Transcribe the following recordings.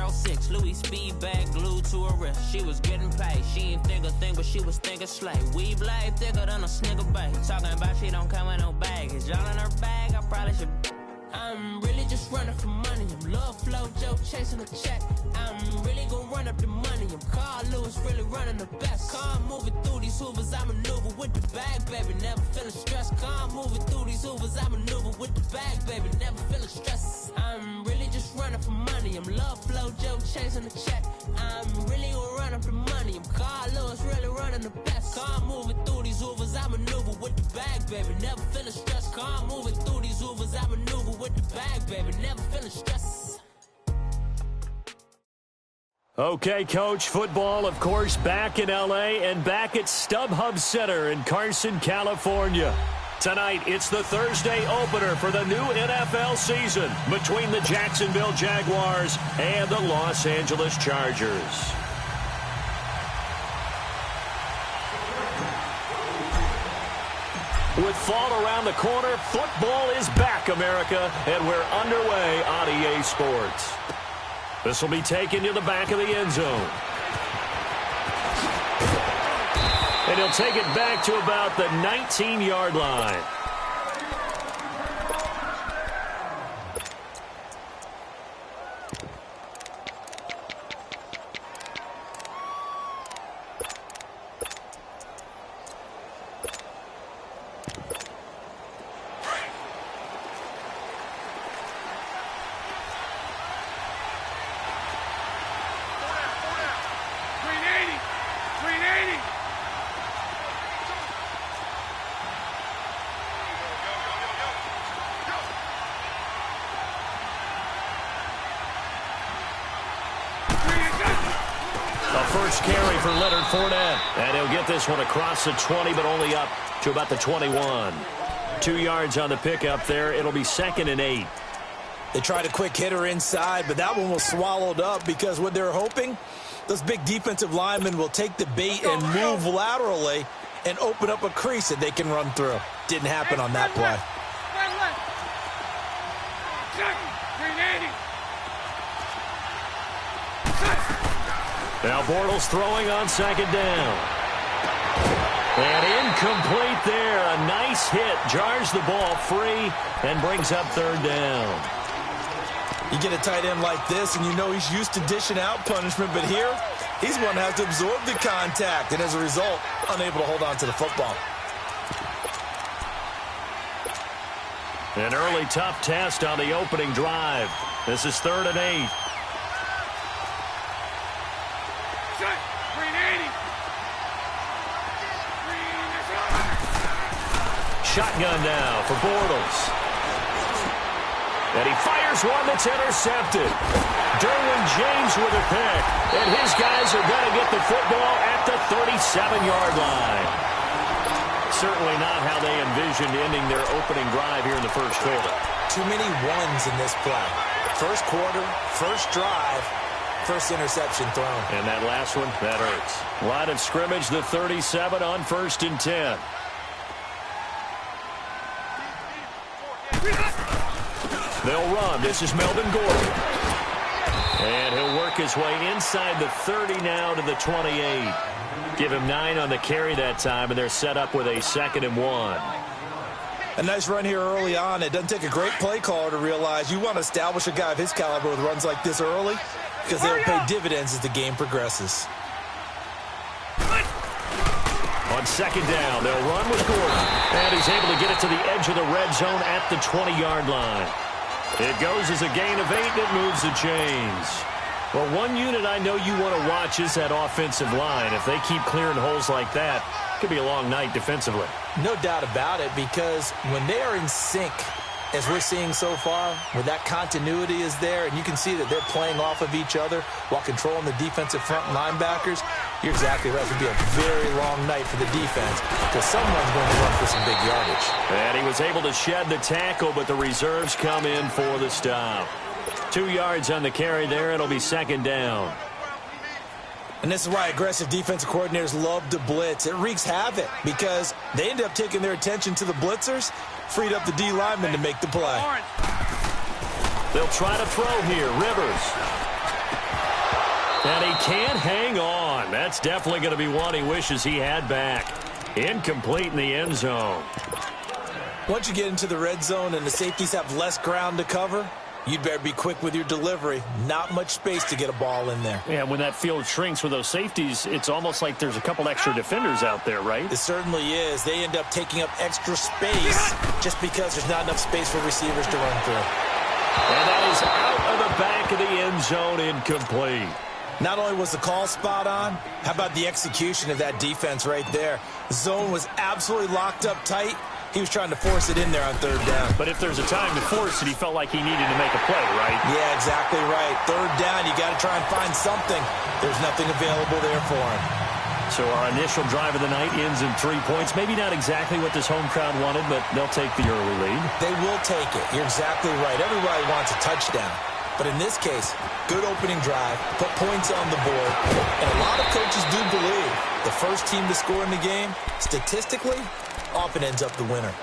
06, Louis speed bag glued to her wrist. She was getting paid. She ain't think a thing, but she was thinking slay. We blade thicker than a snicker bag. Talking about she don't come with no baggage. All in her bag, I probably should. I'm really just running for money. I'm love flow, Joe chasing a check. I'm really gonna run up the money. I'm Carl Lewis, really running the best. Car moving through these hoovers, I maneuver with the bag, baby. Never feeling stressed. Car moving through these hoovers, I maneuver with the bag, baby. Never feeling stressed. I'm really just running for money. I'm love flow, Joe chasing the check. I'm really gonna run up the money. I'm Carl Lewis, really running the best. Car moving through these hoovers, I maneuver with the bag, baby. Never feeling stressed. Car moving through these hoovers, I maneuver with the bag, baby. Never feeling stressed. Okay, Coach, football, of course, back in L.A. and back at StubHub Center in Carson, California. Tonight, it's the Thursday opener for the new NFL season between the Jacksonville Jaguars and the Los Angeles Chargers. With fall around the corner, football is back, America, and we're underway on EA Sports. This will be taken to the back of the end zone. And he'll take it back to about the 19-yard line. First carry for Leonard Fournette. And he'll get this one across the 20, but only up to about the 21. 2 yards on the pickup there. It'll be 2nd and 8. They tried a quick hitter inside, but that one was swallowed up because what they're hoping, those big defensive linemen will take the bait and move laterally and open up a crease that they can run through. Didn't happen on that play. Now Bortles throwing on 2nd down. And incomplete there. A nice hit. Jars the ball free and brings up 3rd down. You get a tight end like this, and you know he's used to dishing out punishment, but here, he's one that has to absorb the contact, and as a result, unable to hold on to the football. An early tough test on the opening drive. This is 3rd and 8. Shotgun now for Bortles. And he fires one that's intercepted. Derwin James with a pick. And his guys are going to get the football at the 37-yard line. Certainly not how they envisioned ending their opening drive here in the first quarter. Too many ones in this play. First quarter, first drive, first interception thrown. And that last one, that hurts. Line of scrimmage, the 37 on 1st and 10. They'll run. This is Melvin Gordon. And he'll work his way inside the 30 now to the 28. Give him 9 on the carry that time, and they're set up with a 2nd and 1. A nice run here early on. It doesn't take a great play caller to realize you want to establish a guy of his caliber with runs like this early because they'll pay dividends as the game progresses. On 2nd down, they'll run with Gordon. And he's able to get it to the edge of the red zone at the 20-yard line. It goes as a gain of 8, and it moves the chains. Well, one unit I know you want to watch is that offensive line. If they keep clearing holes like that, it could be a long night defensively. No doubt about it, because when they are in sync, as we're seeing so far, where that continuity is there, and you can see that they're playing off of each other while controlling the defensive front linebackers, you're exactly right. It would be a very long night for the defense because someone's going to run for some big yardage. And he was able to shed the tackle, but the reserves come in for the stop. 2 yards on the carry there. It'll be 2nd down. And this is why aggressive defensive coordinators love to blitz. It wreaks havoc because they end up taking their attention to the blitzers, freed up the D lineman to make the play. They'll try to throw here. Rivers. And he can't hang on. That's definitely going to be one he wishes he had back. Incomplete in the end zone. Once you get into the red zone and the safeties have less ground to cover, you'd better be quick with your delivery. Not much space to get a ball in there. Yeah, when that field shrinks with those safeties, it's almost like there's a couple extra defenders out there, right? It certainly is. They end up taking up extra space just because there's not enough space for receivers to run through. And that is out of the back of the end zone, incomplete. Not only was the call spot on, how about the execution of that defense right there? The zone was absolutely locked up tight. He was trying to force it in there on third down. But if there's a time to force it, he felt like he needed to make a play, right? Yeah, exactly right. Third down, you got to try and find something. There's nothing available there for him. So our initial drive of the night ends in 3 points. Maybe not exactly what this home crowd wanted, but they'll take the early lead. They will take it. You're exactly right. Everybody wants a touchdown. But in this case, good opening drive, put points on the board, and a lot of coaches do believe the first team to score in the game, statistically, often ends up the winner.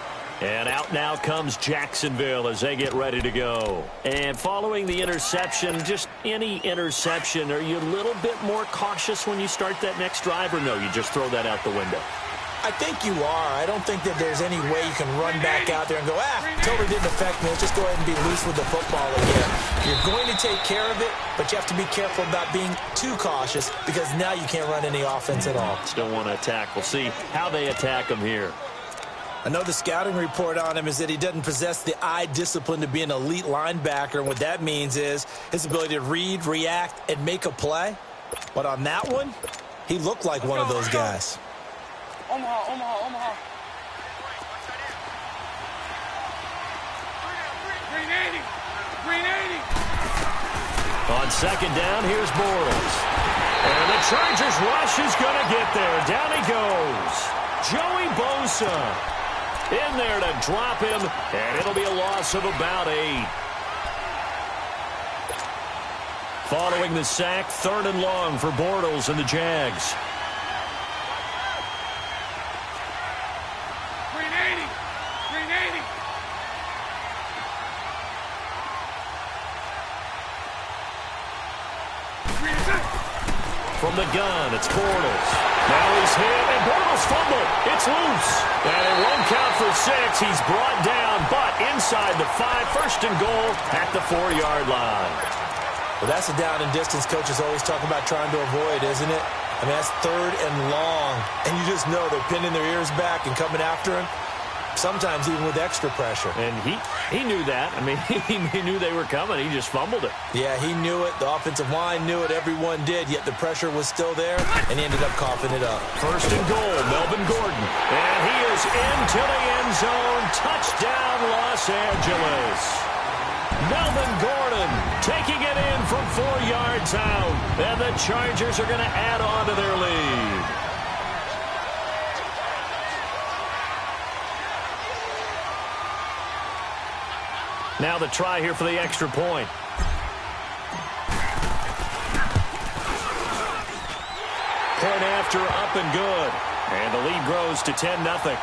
And out now comes Jacksonville as they get ready to go. And following the interception, just any interception, are you a little bit more cautious when you start that next drive, or no, you just throw that out the window? I think you are. I don't think that there's any way you can run back out there and go, totally didn't affect me. Let's just go ahead and be loose with the football again. You're going to take care of it, but you have to be careful about being too cautious because now you can't run any offense at all. Still want to attack. We'll see how they attack him here. I know the scouting report on him is that he doesn't possess the eye discipline to be an elite linebacker, and what that means is his ability to read, react, and make a play. But on that one, he looked like one of those guys. Omaha. Green 80. On second down, here's Bortles. And the Chargers rush is going to get there. Down he goes. Joey Bosa in there to drop him, and it'll be a loss of about 8. Following the sack, 3rd and long for Bortles and the Jags. From the gun, it's Bortles. Now he's hit, and Bortles fumbled. It's loose. And it won't count for 6. He's brought down, but inside the 5, 1st and goal at the 4-yard line. Well, that's a down and distance coaches always talk about trying to avoid, isn't it? I mean, that's 3rd and long. And you just know they're pinning their ears back and coming after him. Sometimes even with extra pressure. And he knew that. I mean, he knew they were coming. He just fumbled it. Yeah, he knew it. The offensive line knew it. Everyone did. Yet the pressure was still there, and he ended up coughing it up. 1st and goal, Melvin Gordon. And he is into the end zone. Touchdown, Los Angeles. Melvin Gordon taking it in from 4 yards out. And the Chargers are going to add on to their lead. Now the try here for the extra point. Point after, up and good. And the lead grows to 10-0.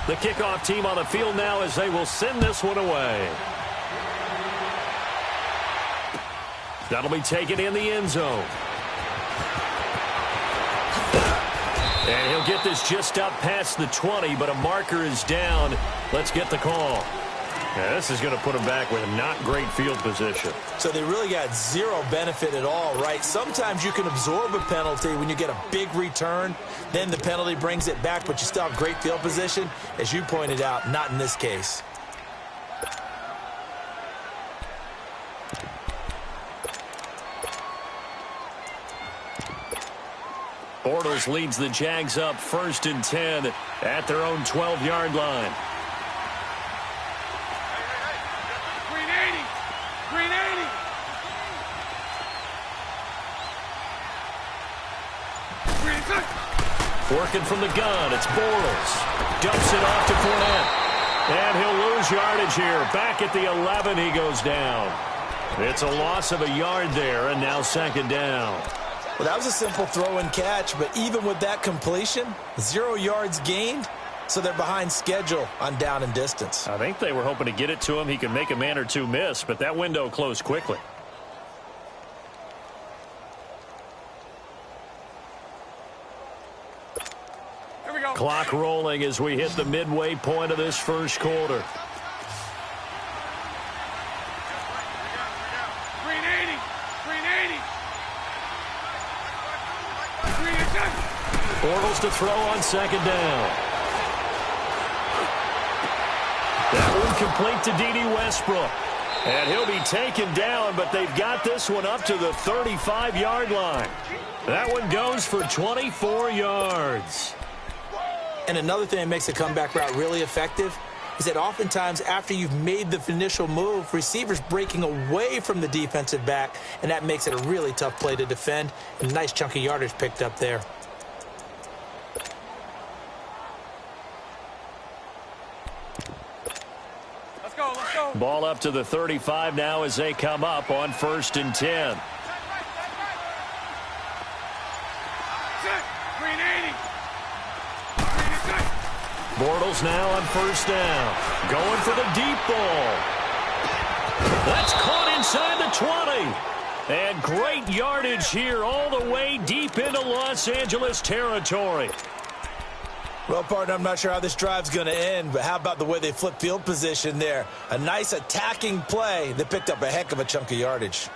The kickoff team on the field now as they will send this one away. That'll be taken in the end zone. And he'll get this just up past the 20, but a marker is down. Let's get the call. Yeah, this is going to put him back with not great field position. So they really got zero benefit at all, right? Sometimes you can absorb a penalty when you get a big return. Then the penalty brings it back, but you still have great field position. As you pointed out, not in this case. Bortles leads the Jags up 1st and 10 at their own 12-yard line. Green 80. Working from the gun, it's Bortles. Dumps it off to Fournette. And he'll lose yardage here. Back at the 11, he goes down. It's a loss of a yard there, and now second down. Well, that was a simple throw and catch, but even with that completion, 0 yards gained, so they're behind schedule on down and distance. I think they were hoping to get it to him. He could make a man or two miss, but that window closed quickly. Here we go. Clock rolling as we hit the midway point of this first quarter. Green 80. Green 80. Green 80. Bortles to throw on second down. That one complete to D.D. Westbrook. And he'll be taken down, but they've got this one up to the 35-yard line. That one goes for 24 yards. And another thing that makes a comeback route really effective is that oftentimes after you've made the initial move, receivers breaking away from the defensive back, and that makes it a really tough play to defend. And a nice chunk of yardage picked up there. Let's go, let's go. Ball up to the 35 now as they come up on 1st and 10. Set. Green 80. Green is set. Bortles now on 1st down. Going for the deep ball. That's caught inside the 20. And great yardage here all the way deep into Los Angeles territory. Well, partner, I'm not sure how this drive's going to end, but how about the way they flip field position there? A nice attacking play that picked up a heck of a chunk of yardage.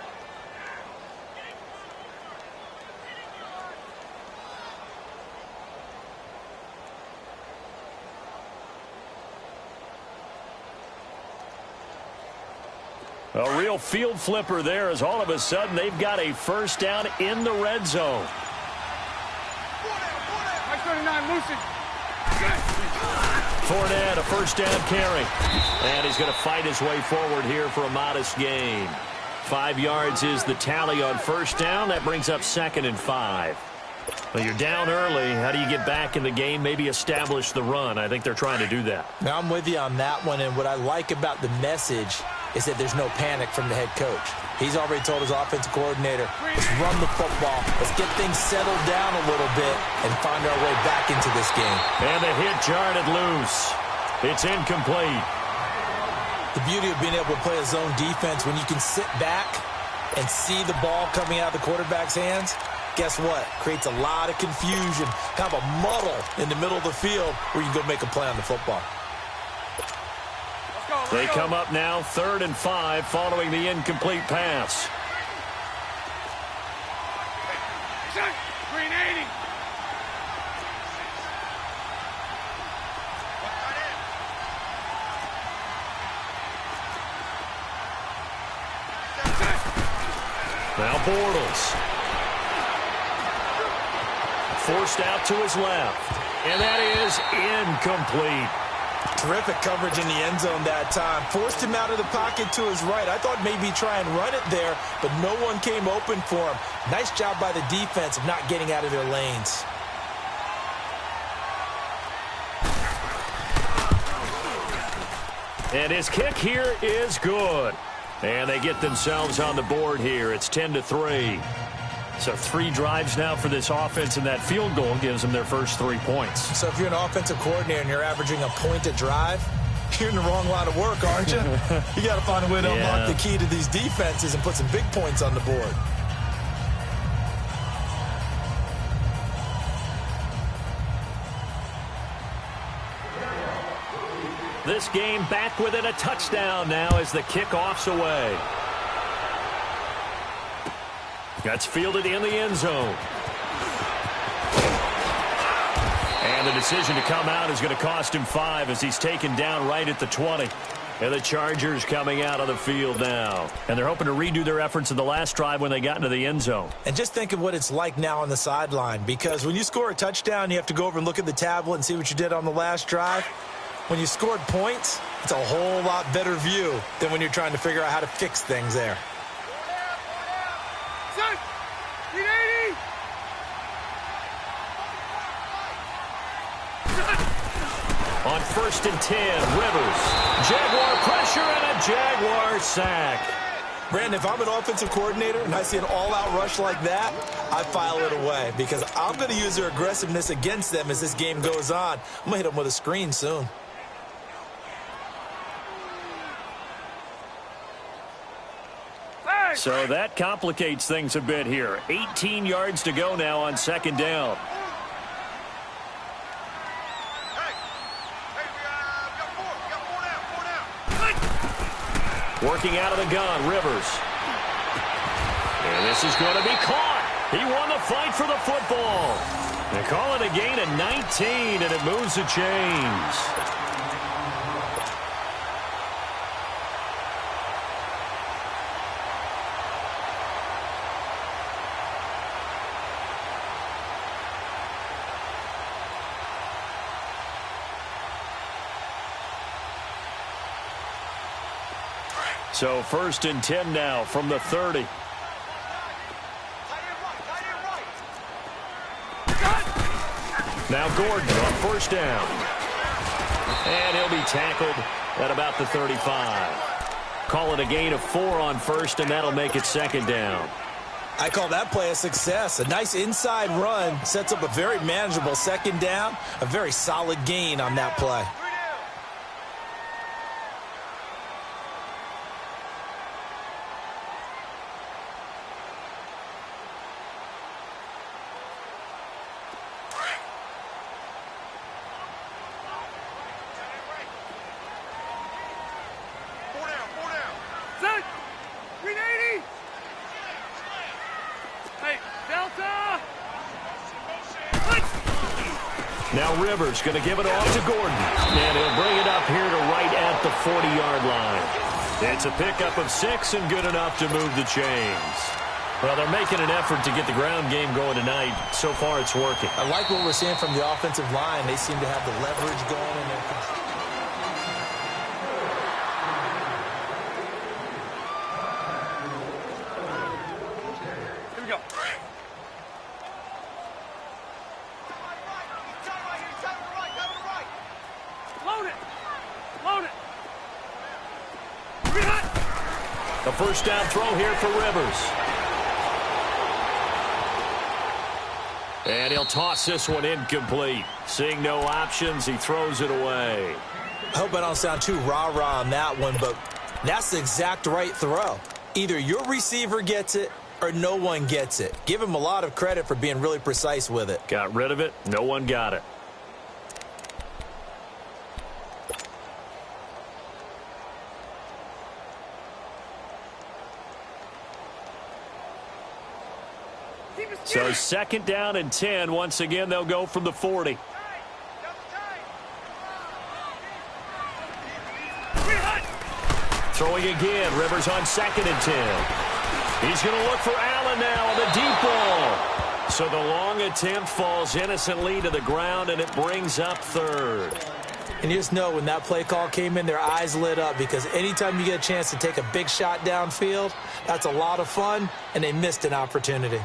A real field flipper there as all of a sudden they've got a first down in the red zone. Mike 39, Lucy. Fournette, a first down carry. And he's going to fight his way forward here for a modest gain. 5 yards is the tally on first down. That brings up 2nd and 5. Well, you're down early. How do you get back in the game? Maybe establish the run. I think they're trying to do that. Now, I'm with you on that one, and what I like about the message is that there's no panic from the head coach. He's already told his offensive coordinator, let's run the football, let's get things settled down a little bit and find our way back into this game. And the hit jarred it loose. It's incomplete. The beauty of being able to play a zone defense when you can sit back and see the ball coming out of the quarterback's hands, guess what? Creates a lot of confusion, kind of a muddle in the middle of the field where you can go make a play on the football. They come up now 3rd and 5 following the incomplete pass. Set. Green 80. Now Bortles. Forced out to his left. And that is incomplete. Terrific coverage in the end zone that time. Forced him out of the pocket to his right. I thought maybe try and run it there, but no one came open for him. Nice job by the defense of not getting out of their lanes. And his kick here is good. And they get themselves on the board here. It's 10-3. So 3 drives now for this offense, and that field goal gives them their first 3 points. So if you're an offensive coordinator and you're averaging a point a drive, you're in the wrong line of work, aren't you? You got to find a way to unlock the key to these defenses and put some big points on the board. This game back within a touchdown now as the kickoff's away. That's fielded in the end zone. And the decision to come out is going to cost him 5 as he's taken down right at the 20. And the Chargers coming out on the field now. And they're hoping to redo their efforts in the last drive when they got into the end zone. And just think of what it's like now on the sideline, because when you score a touchdown, you have to go over and look at the tablet and see what you did on the last drive. When you scored points, it's a whole lot better view than when you're trying to figure out how to fix things there. Set. Green 80. On 1st and 10. Rivers. Jaguar pressure and a Jaguar sack. Brandon, if I'm an offensive coordinator and I see an all-out rush like that, I file it away because I'm going to use their aggressiveness against them as this game goes on. I'm going to hit them with a screen soon. So that complicates things a bit here. 18 yards to go now on 2nd down. Working out of the gun, Rivers. And this is going to be caught. He won the fight for the football. They call it a gain of 19, and it moves the chains. So 1st and 10 now from the 30. Now Gordon on 1st down. And he'll be tackled at about the 35. Call it a gain of 4 on 1st, and that'll make it 2nd down. I call that play a success. A nice inside run sets up a very manageable 2nd down. A very solid gain on that play. Now Rivers going to give it off to Gordon. And he'll bring it up here to right at the 40-yard line. It's a pickup of 6 and good enough to move the chains. Well, they're making an effort to get the ground game going tonight. So far, it's working. I like what we're seeing from the offensive line. They seem to have the leverage going in their control. The 1st down throw here for Rivers. And he'll toss this one incomplete. Seeing no options, he throws it away. I hope I don't sound too rah-rah on that one, but that's the exact right throw. Either your receiver gets it or no one gets it. Give him a lot of credit for being really precise with it. Got rid of it. No one got it. So 2nd down and 10. Once again, they'll go from the 40. Throwing again. Rivers on 2nd and 10. He's going to look for Allen now on the deep ball. So the long attempt falls innocently to the ground, and it brings up 3rd. And you just know when that play call came in, their eyes lit up because anytime you get a chance to take a big shot downfield, that's a lot of fun, and they missed an opportunity.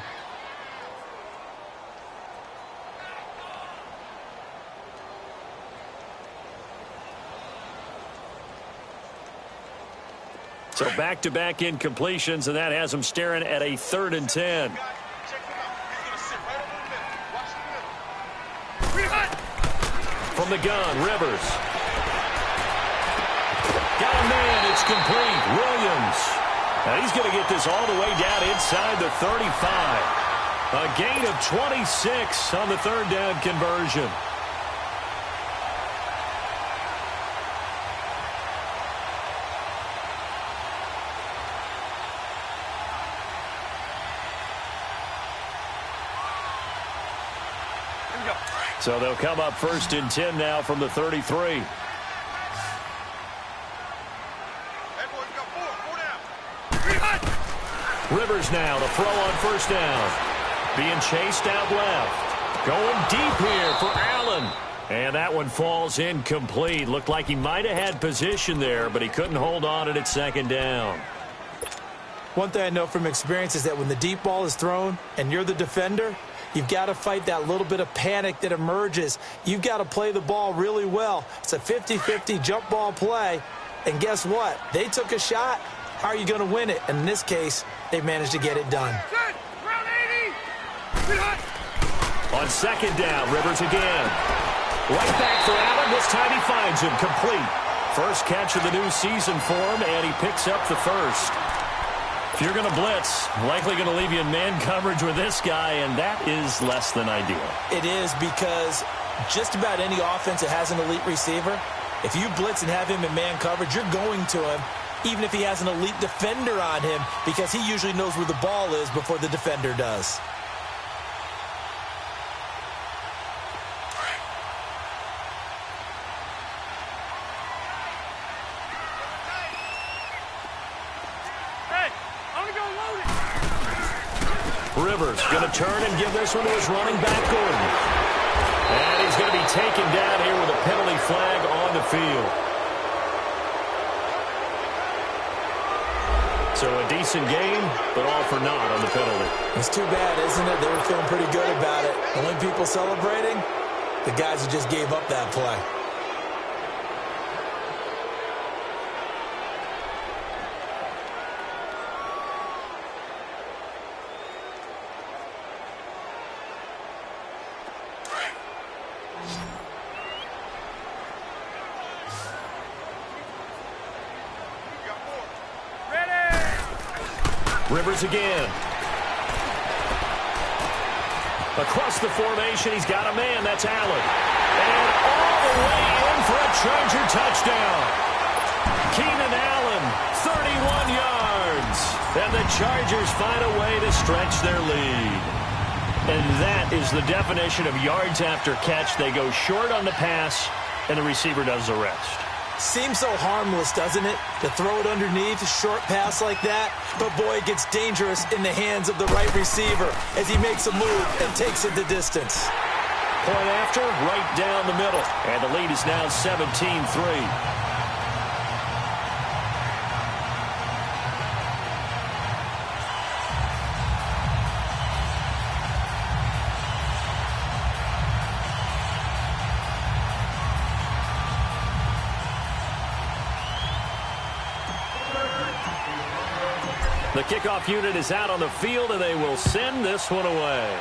So back-to-back incompletions, and that has them staring at a 3rd and 10. From the gun, Rivers. Got a man, it's complete. Williams. Now he's going to get this all the way down inside the 35. A gain of 26 on the 3rd down conversion. So they'll come up 1st and 10 now from the 33. Rivers now to throw on 1st down. Being chased out left. Going deep here for Allen. And that one falls incomplete. Looked like he might have had position there, but he couldn't hold on it at 2nd down. One thing I know from experience is that when the deep ball is thrown and you're the defender, You've got to fight that little bit of panic that emerges. You've got to play the ball really well. It's a 50-50 jump ball play. And guess what? They took a shot. How are you going to win it? And in this case, they managed to get it done. On second down, Rivers again. Right back for Allen. This time he finds him complete. First catch of the new season for him, and he picks up the first. If you're going to blitz, likely going to leave you in man coverage with this guy, and that is less than ideal. It is, because just about any offense that has an elite receiver, if you blitz and have him in man coverage, you're going to him, even if he has an elite defender on him, because he usually knows where the ball is before the defender does. Rivers going to turn and give this one to his running back, Gordon. And he's going to be taken down here with a penalty flag on the field. So a decent game, but all for naught on the penalty. It's too bad, isn't it? They were feeling pretty good about it. The only people celebrating, the guys who just gave up that play. Rivers again. Across the formation, he's got a man. That's Allen. And all the way in for a Charger touchdown. Keenan Allen, 31 yards. And the Chargers find a way to stretch their lead. And that is the definition of yards after catch. They go short on the pass, and the receiver does the rest. Seems so harmless, doesn't it, to throw it underneath, a short pass like that? But, boy, it gets dangerous in the hands of the right receiver as he makes a move and takes it the distance. Point after, right down the middle. And the lead is now 17-3. The kickoff unit is out on the field, and they will send this one away.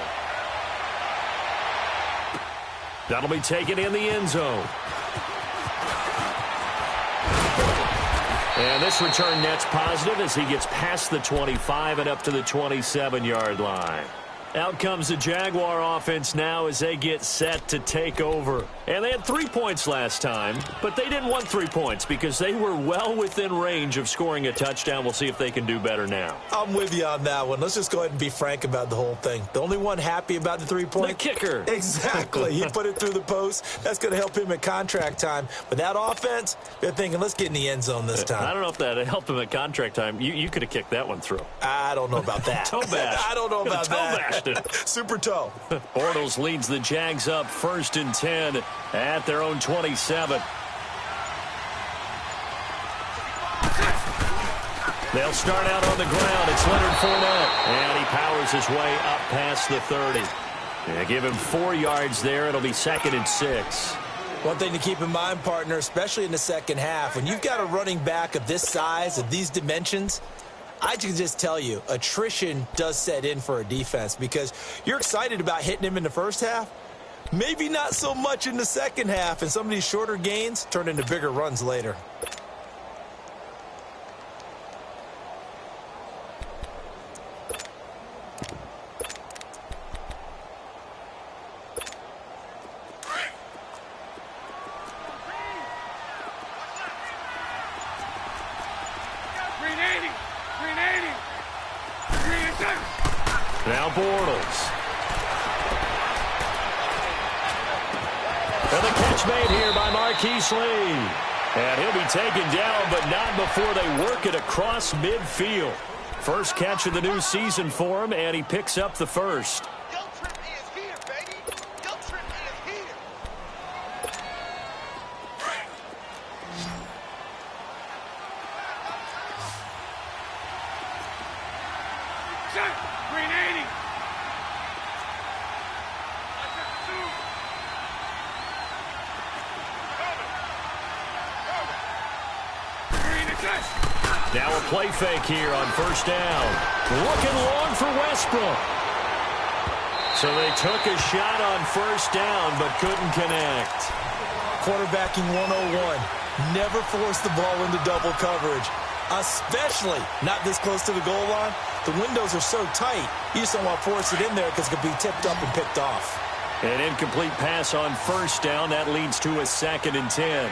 That'll be taken in the end zone. And this return net's positive as he gets past the 25 and up to the 27-yard line. Out comes the Jaguar offense now as they get set to take over. And they had 3 points last time, but they didn't want 3 points because they were well within range of scoring a touchdown. We'll see if they can do better now. I'm with you on that one. Let's just go ahead and be frank about the whole thing. The only one happy about the 3 points? The kicker. Exactly. He put it through the post. That's going to help him at contract time. But that offense, they're thinking, let's get in the end zone this time. I don't know if that helped him at contract time. You could have kicked that one through. I don't know about that. Toe bash. I don't know about that. Toe bashed it. Super toe. Bortles leads the Jags up 1st and 10 at their own 27. They'll start out on the ground. It's Leonard Fournette. And he powers his way up past the 30. They give him 4 yards there. It'll be 2nd and 6. One thing to keep in mind, partner, especially in the second half, when you've got a running back of this size, of these dimensions, I can just tell you, attrition does set in for a defense because you're excited about hitting him in the first half. Maybe not so much in the second half, and some of these shorter gains turn into bigger runs later. Now Bortles. And the catch made here by Marquise Lee. And he'll be taken down, but not before they work it across midfield. First catch of the new season for him, and he picks up the first. Now a play fake here on first down. Looking long for Westbrook. So they took a shot on first down but couldn't connect. Quarterbacking 101. Never force the ball into double coverage, especially not this close to the goal line. The windows are so tight, you just don't want to force it in there because it could be tipped up and picked off. An incomplete pass on first down. That leads to a 2nd and 10.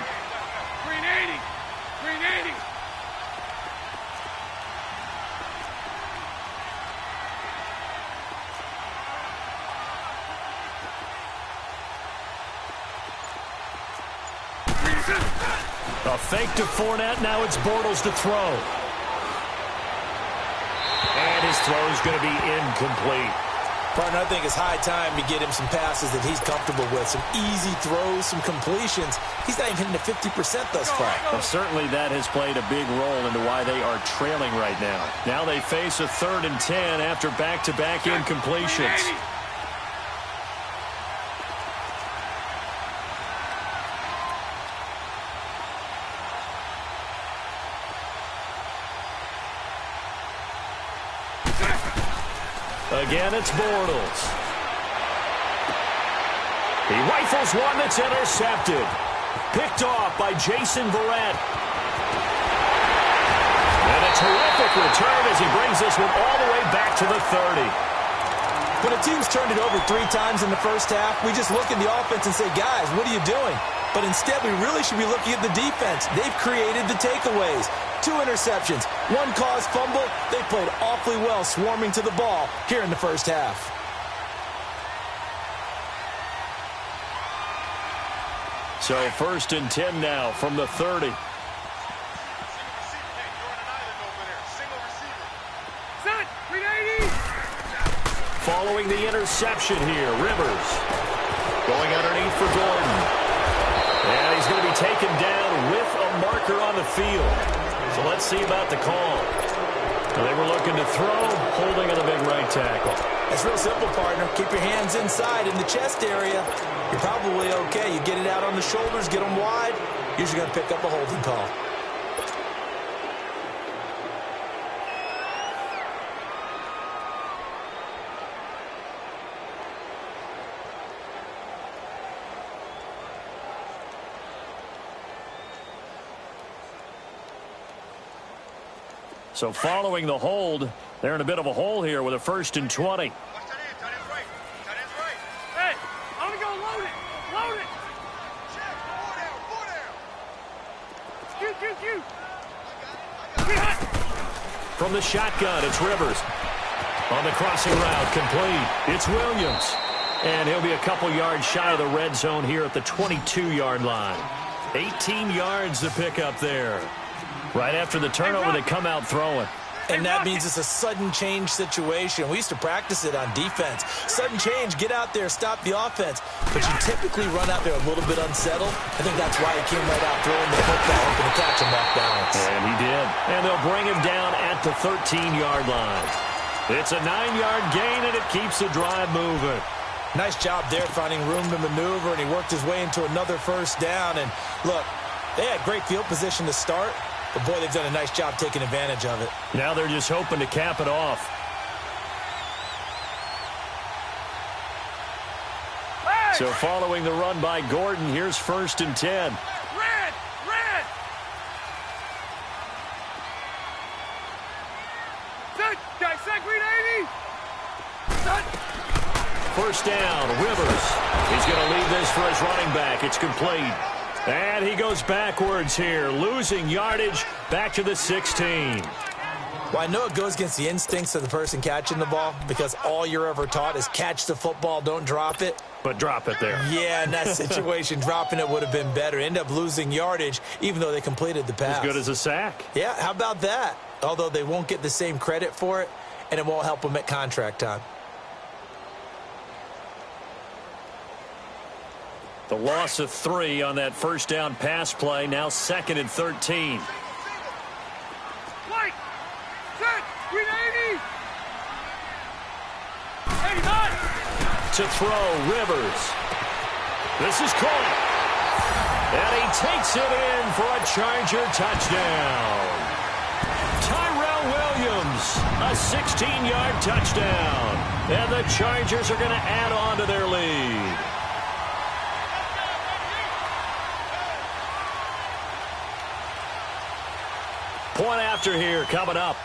Green 80. Green 80. A fake to Fournette. Now it's Bortles to throw. And his throw is going to be incomplete. Partner, I think it's high time to get him some passes that he's comfortable with. Some easy throws, some completions. He's not even hitting to 50% thus far. Well, certainly that has played a big role into why they are trailing right now. Now they face a 3rd and 10 after back-to-back incompletions. Again, it's Bortles. He rifles one that's intercepted. Picked off by Jason Verrett. And a terrific return as he brings this one all the way back to the 30. When a team's turned it over 3 times in the first half, we just look at the offense and say, guys, what are you doing? But instead, we really should be looking at the defense. They've created the takeaways. 2 interceptions, 1 caused fumble. They played awfully well swarming to the ball here in the first half. So 1st and 10 now from the 30. Set. Green 80. Following the interception here, Rivers going underneath for Gordon. And he's going to be taken down with a marker on the field. So let's see about the call. They were looking to throw, holding on the big right tackle. It's real simple, partner. Keep your hands inside in the chest area. You're probably okay. You get it out on the shoulders, get them wide. Usually going to pick up a holding call. So following the hold, they're in a bit of a hole here with a 1st and 20. Hey, I'm going to go load it. Load it. Shoot. From the shotgun, it's Rivers. On the crossing route, complete. It's Williams. And he'll be a couple yards shy of the red zone here at the 22-yard line. 18 yards to pick up there. Right after the turnover, they come out throwing. And that means it's a sudden change situation. We used to practice it on defense. Sudden change, get out there, stop the offense. But you typically run out there a little bit unsettled. I think that's why he came right out throwing the football, hoping to catch him off balance. And he did. And they'll bring him down at the 13-yard line. It's a 9-yard gain, and it keeps the drive moving. Nice job there finding room to maneuver, and he worked his way into another first down. And look, they had great field position to start. But, boy, they've done a nice job taking advantage of it. Now they're just hoping to cap it off. Hey! So following the run by Gordon, here's 1st and 10. Red. Set. Guys, set. Green 80. Set. 1st down, Rivers. He's going to leave this for his running back. It's complete. And he goes backwards here, losing yardage back to the 16. Well, I know it goes against the instincts of the person catching the ball because all you're ever taught is catch the football, don't drop it. But drop it there. Yeah, in that situation, dropping it would have been better. End up losing yardage, even though they completed the pass. As good as a sack. Yeah, how about that? Although they won't get the same credit for it, and it won't help them at contract time. The loss of 3 on that 1st down pass play. Now 2nd and 13. White. Set. Green 80. 89. To throw, Rivers. This is caught. And he takes it in for a Charger touchdown. Tyrell Williams, a 16-yard touchdown. And the Chargers are going to add on to their lead. Point after here coming up.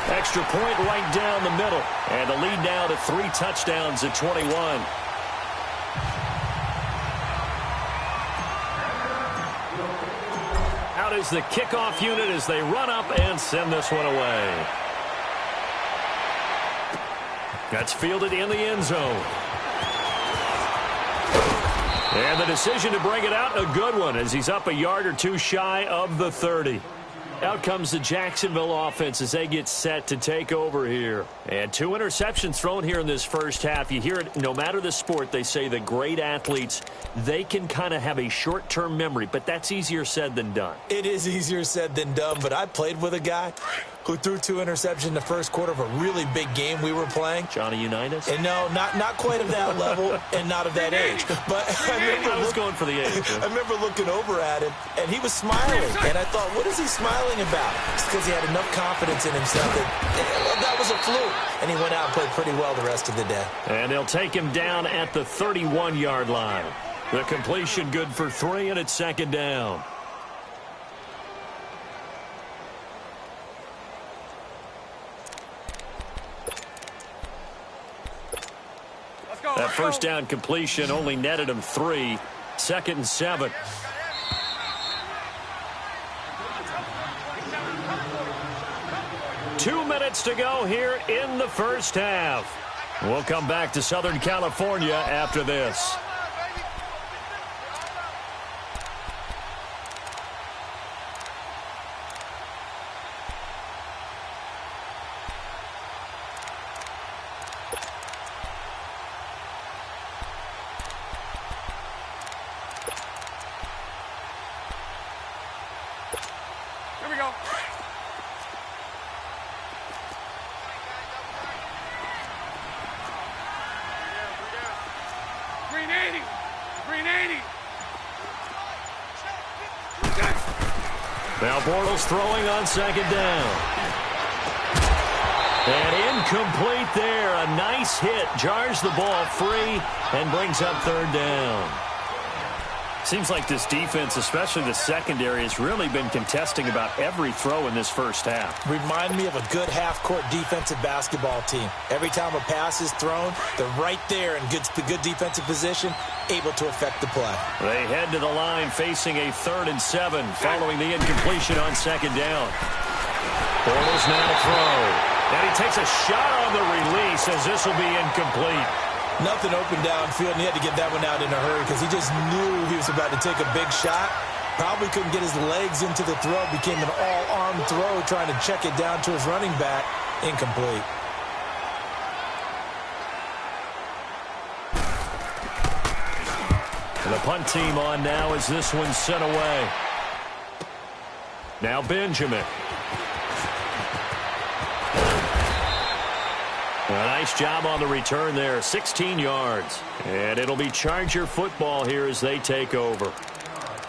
Extra point right down the middle. And the lead now to 3 touchdowns at 21. Out is the kickoff unit as they run up and send this one away. That's fielded in the end zone. And the decision to bring it out, a good one, as he's up a yard or two shy of the 30. Out comes the Jacksonville offense as they get set to take over here. And 2 interceptions thrown here in this first half. You hear it, no matter the sport, they say the great athletes, they can kind of have a short-term memory, but that's easier said than done. It is easier said than done, but I played with a guy who threw 2 interceptions in the first quarter of a really big game we were playing. Johnny Unitas? And no, not quite of that level and not of that age. But I was going for the age. I remember looking over at him, and he was smiling. And I thought, what is he smiling about? It's because he had enough confidence in himself that was a fluke. And he went out and played pretty well the rest of the day. And they'll take him down at the 31-yard line. The completion good for 3, and it's second down. That first down completion only netted him 3. 2nd and 7. Two minutes to go here in the first half. We'll come back to Southern California after this. Here we go. Green 80. Green 80. Now Bortles throwing on second down. And incomplete there. A nice hit. Jars the ball free and brings up 3rd down. Seems like this defense, especially the secondary, has really been contesting about every throw in this first half. Remind me of a good half-court defensive basketball team. Every time a pass is thrown, they're right there in good defensive position, able to affect the play. They head to the line facing a 3rd and 7 following the incompletion on second down. Bortles now to throw. And he takes a shot on the release as this will be incomplete. Nothing open downfield, and he had to get that one out in a hurry because he just knew he was about to take a big shot. Probably couldn't get his legs into the throw. Became an all-arm throw trying to check it down to his running back. Incomplete. And the punt team on now as this one's sent away. Now Benjamin. A nice job on the return there, 16 yards. And it'll be Charger football here as they take over.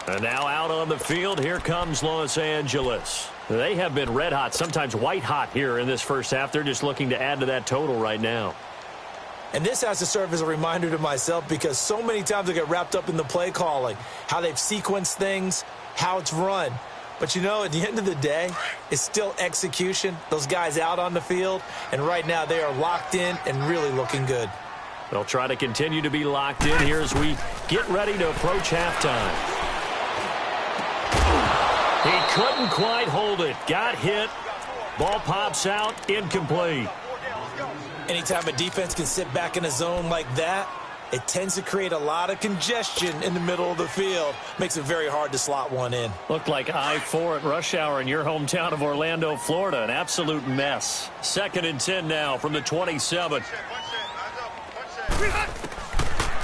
And now out on the field, here comes Los Angeles. They have been red hot, sometimes white hot here in this first half. They're just looking to add to that total right now. And this has to serve as a reminder to myself because so many times I get wrapped up in the play calling, how they've sequenced things, how it's run. But, you know, at the end of the day, it's still execution. Those guys out on the field, and right now they are locked in and really looking good. They'll try to continue to be locked in here as we get ready to approach halftime. He couldn't quite hold it. Got hit. Ball pops out. Incomplete. Anytime a defense can sit back in a zone like that, it tends to create a lot of congestion in the middle of the field. Makes it very hard to slot one in. Looked like I-4 at rush hour in your hometown of Orlando, Florida. An absolute mess. 2nd and 10 now from the 27.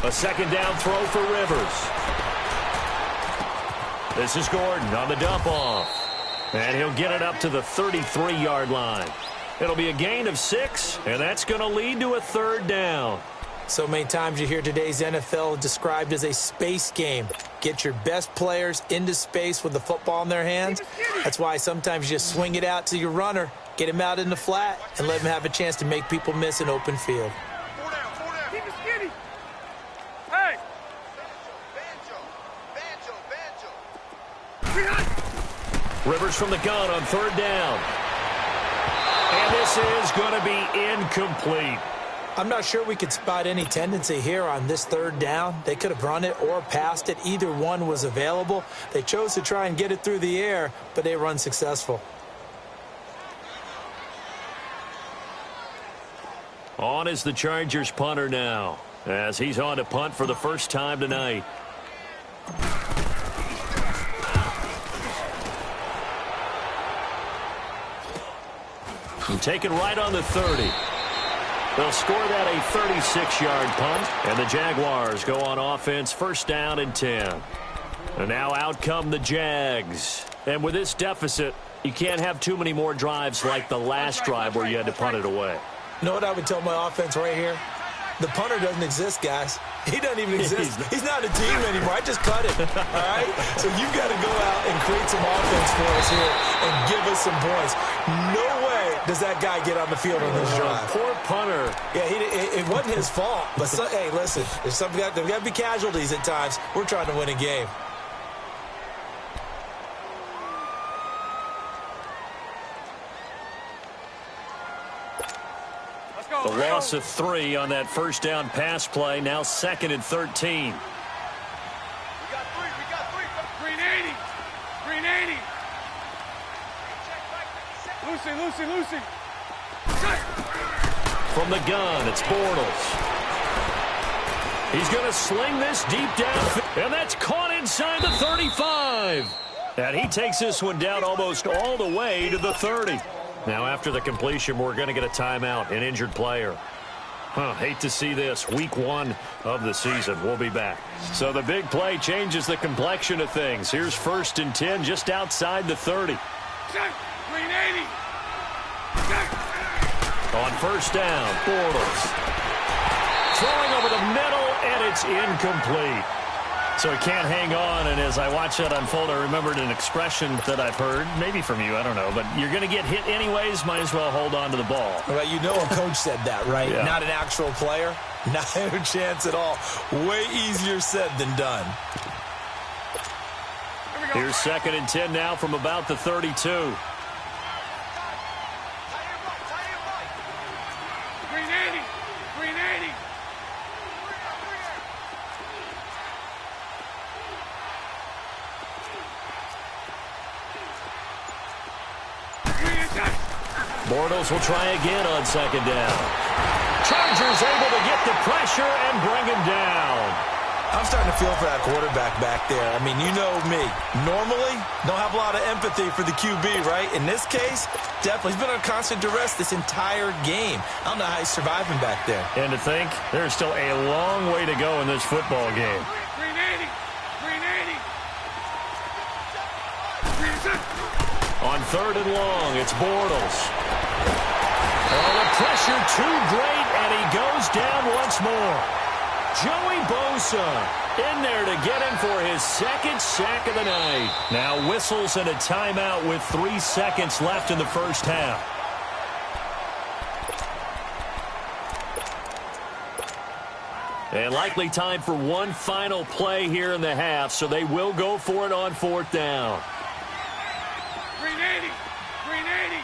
A second down throw for Rivers. This is Gordon on the dump off. And he'll get it up to the 33-yard line. It'll be a gain of 6, and that's going to lead to a 3rd down. So many times you hear today's NFL described as a space game. Get your best players into space with the football in their hands. That's why sometimes you just swing it out to your runner, get him out in the flat, and let him have a chance to make people miss an open field. Keep it skinny. Hey! Rivers from the gun on 3rd down. And this is going to be incomplete. I'm not sure we could spot any tendency here on this 3rd down. They could have run it or passed it. Either one was available. They chose to try and get it through the air, but they were unsuccessful. On is the Chargers punter now, as he's on to punt for the first time tonight. And taken right on the 30. They'll score that a 36-yard punt, and the Jaguars go on offense, 1st down and 10. And now out come the Jags. And with this deficit, you can't have too many more drives like the last drive where you had to punt it away. You know what I would tell my offense right here? The punter doesn't exist, guys. He doesn't even exist. He's not a team anymore. I just cut it, all right? So you've got to go out and create some offense for us here and give us some points. No way does that guy get on the field on this drive. Poor punter. Yeah, it wasn't his fault. But, hey, listen, there's got to be casualties at times. We're trying to win a game. The loss of 3 on that 1st down pass play. Now 2nd and 13. We got 3. Green 80. Green 80. Lucy. From the gun, it's Bortles. He's going to sling this deep down, and that's caught inside the 35. And he takes this one down almost all the way to the 30. Now, after the completion, we're going to get a timeout, an injured player. Hate to see this. Week 1 of the season. We'll be back. So the big play changes the complexion of things. Here's 1st and 10 just outside the 30. Green 80. On 1st down, Bortles. Throwing over the middle, and it's incomplete. So he can't hang on, and as I watch that unfold, I remembered an expression that I've heard, maybe from you, I don't know, but you're going to get hit anyways, might as well hold on to the ball. Well, you know a coach said that, right? Yeah. Not an actual player. Not a chance at all. Way easier said than done. Here's 2nd and 10 now from about the 32. Green 80. Green 80. Bortles will try again on 2nd down. Chargers able to get the pressure and bring him down. I'm starting to feel for that quarterback back there. I mean, you know me. Normally, don't have a lot of empathy for the QB, right? In this case, definitely. He's been under constant duress this entire game. I don't know how he's surviving back there. And to think, there's still a long way to go in this football game. Green 80. Green 80. Green 80. On 3rd and long, it's Bortles. Oh, the pressure too great, and he goes down once more. Joey Bosa in there to get him for his 2nd sack of the night. Now whistles and a timeout with 3 seconds left in the 1st half. And likely time for one final play here in the half, so they will go for it on 4th down. Green 80. Green 80.